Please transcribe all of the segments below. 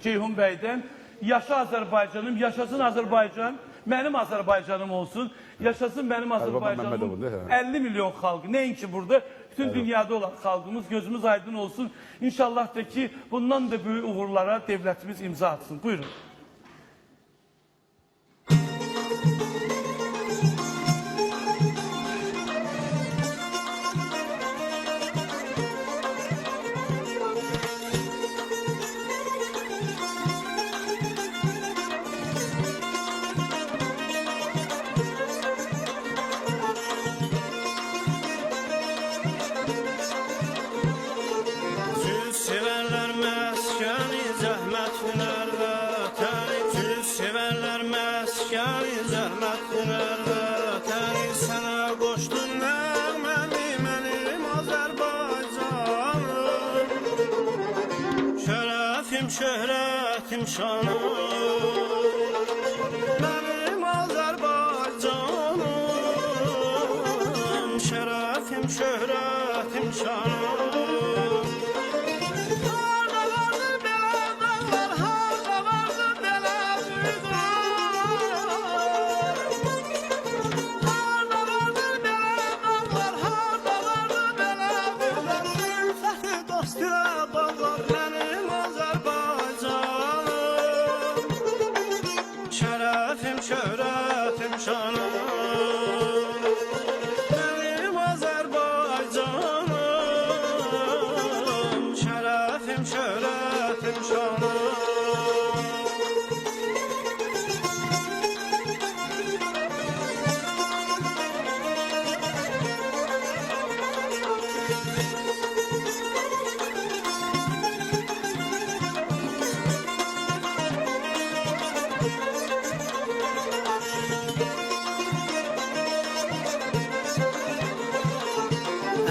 Ceyhun Bey'den yaşa Azərbaycanım, yaşasın Azərbaycan, mənim Azərbaycanım olsun, yaşasın mənim Azərbaycanım, 50 milyon xalqı, nəinki burada, bütün dünyada olan xalqımız, gözümüz aydın olsun. İnşallah da ki, bundan da böyük uğurlara devlətimiz imza atsın. Buyurun. Şöhretim şanım benim Azerbaycanım, şerefim şöhretim şanım. Şöhretim şanım benim Azerbaycanım, şerefim şöhretim şanım.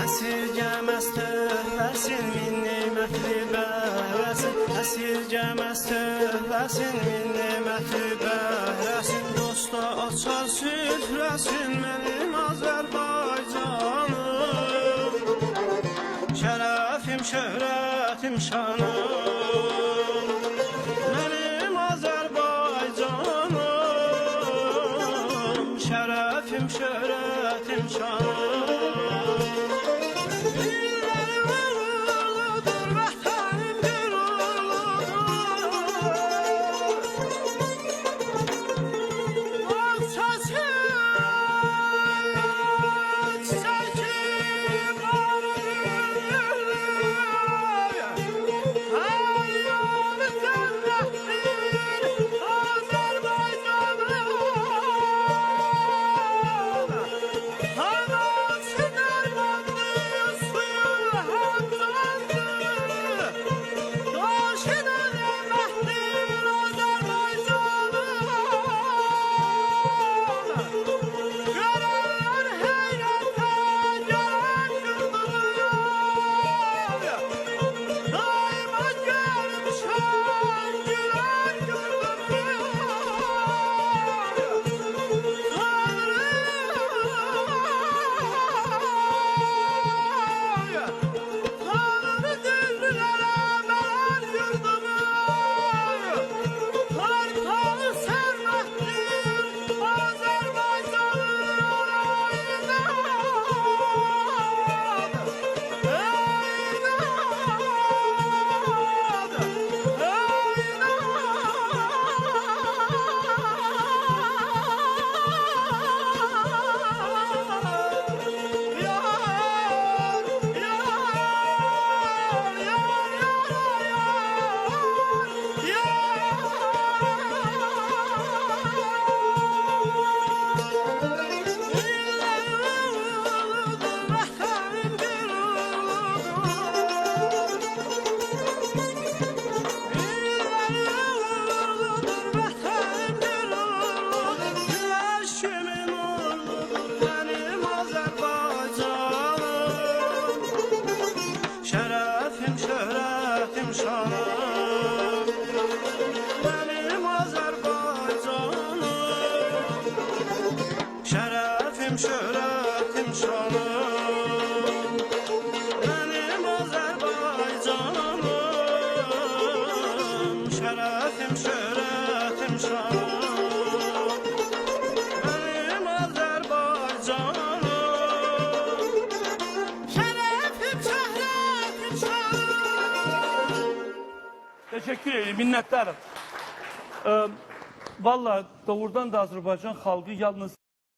Əsirgəməz tövbəsin min nimətli bəhrəsin, əsirgəməz tövbəsin min nimətli bəhrəsin, dosta açar süfrəsin mənim Azərbaycanım, şərəfim şöhrətim şanım mənim Azərbaycanım, şərəfim şöhrətim şanım. Ah! şərəfim, şöhrətim, şanım Mənim Azərbaycanım Şərəfim, şöhrətim, şanım Teşekkür ederim, minnettarım. Vallahi doğrudan da Azərbaycan xalqı yalnız